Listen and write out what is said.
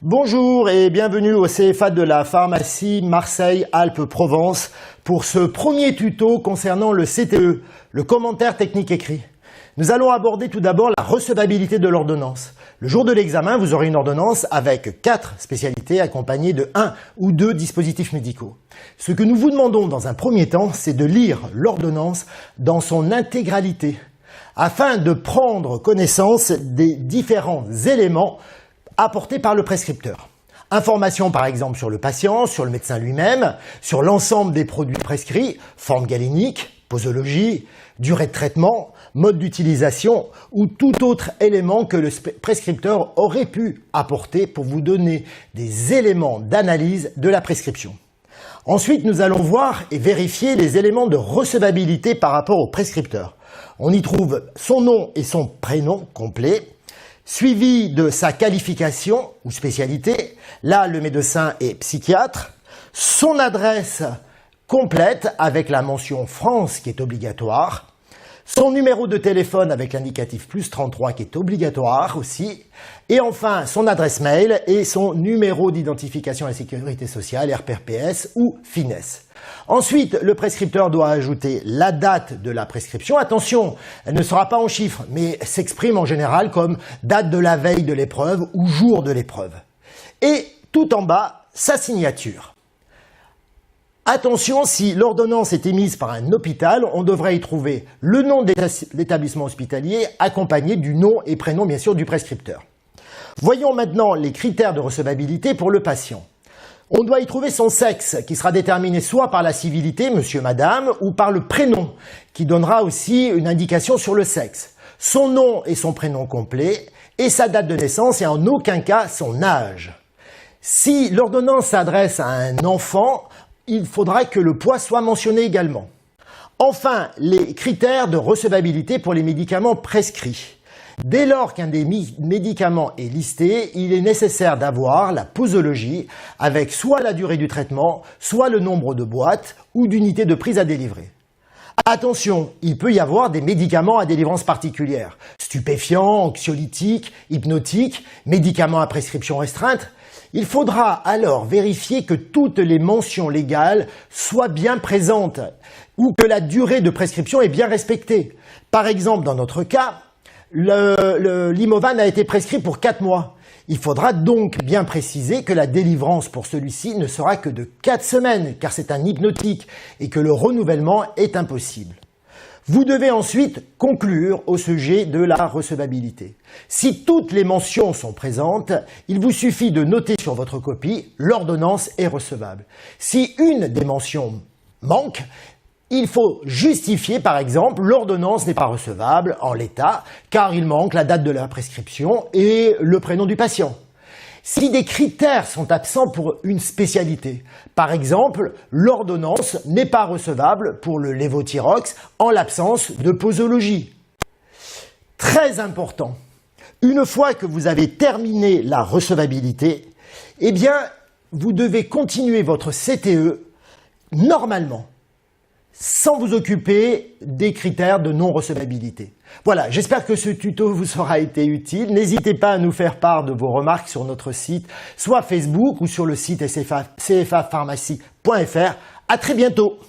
Bonjour et bienvenue au CFA de la pharmacie Marseille-Alpes-Provence pour ce premier tuto concernant le CTE, le commentaire technique écrit. Nous allons aborder tout d'abord la recevabilité de l'ordonnance. Le jour de l'examen, vous aurez une ordonnance avec 4 spécialités accompagnées de 1 ou 2 dispositifs médicaux. Ce que nous vous demandons dans un premier temps, c'est de lire l'ordonnance dans son intégralité afin de prendre connaissance des différents éléments apportés par le prescripteur. Informations par exemple sur le patient, sur le médecin lui-même, sur l'ensemble des produits prescrits, forme galénique, posologie, durée de traitement, mode d'utilisation ou tout autre élément que le prescripteur aurait pu apporter pour vous donner des éléments d'analyse de la prescription. Ensuite, nous allons voir et vérifier les éléments de recevabilité par rapport au prescripteur. On y trouve son nom et son prénom complet, suivi de sa qualification ou spécialité, là le médecin est psychiatre, son adresse complète avec la mention France qui est obligatoire, son numéro de téléphone avec l'indicatif +33 qui est obligatoire aussi, et enfin son adresse mail et son numéro d'identification à la sécurité sociale, RPRPS ou FINES. Ensuite, le prescripteur doit ajouter la date de la prescription. Attention, elle ne sera pas en chiffres, mais s'exprime en général comme date de la veille de l'épreuve ou jour de l'épreuve. Et tout en bas, sa signature. Attention, si l'ordonnance est émise par un hôpital, on devrait y trouver le nom de l'établissement hospitalier accompagné du nom et prénom bien sûr du prescripteur. Voyons maintenant les critères de recevabilité pour le patient. On doit y trouver son sexe qui sera déterminé soit par la civilité, monsieur, madame, ou par le prénom qui donnera aussi une indication sur le sexe. Son nom et son prénom complet et sa date de naissance et en aucun cas son âge. Si l'ordonnance s'adresse à un enfant, il faudra que le poids soit mentionné également. Enfin, les critères de recevabilité pour les médicaments prescrits. Dès lors qu'un des médicaments est listé, il est nécessaire d'avoir la posologie avec soit la durée du traitement, soit le nombre de boîtes ou d'unités de prise à délivrer. Attention, il peut y avoir des médicaments à délivrance particulière, stupéfiants, anxiolytiques, hypnotiques, médicaments à prescription restreinte. Il faudra alors vérifier que toutes les mentions légales soient bien présentes ou que la durée de prescription est bien respectée. Par exemple, dans notre cas, le Limovan a été prescrit pour 4 mois. Il faudra donc bien préciser que la délivrance pour celui-ci ne sera que de 4 semaines, car c'est un hypnotique et que le renouvellement est impossible. Vous devez ensuite conclure au sujet de la recevabilité. Si toutes les mentions sont présentes, il vous suffit de noter sur votre copie « L'ordonnance est recevable ». Si une des mentions manque, il faut justifier, par exemple, l'ordonnance n'est pas recevable en l'état, car il manque la date de la prescription et le prénom du patient. Si des critères sont absents pour une spécialité, par exemple, l'ordonnance n'est pas recevable pour le lévothyrox en l'absence de posologie. Très important, une fois que vous avez terminé la recevabilité, eh bien, vous devez continuer votre CTE normalement, sans vous occuper des critères de non-recevabilité. Voilà, j'espère que ce tuto vous aura été utile. N'hésitez pas à nous faire part de vos remarques sur notre site, soit Facebook ou sur le site cfapharmacie.fr. À très bientôt.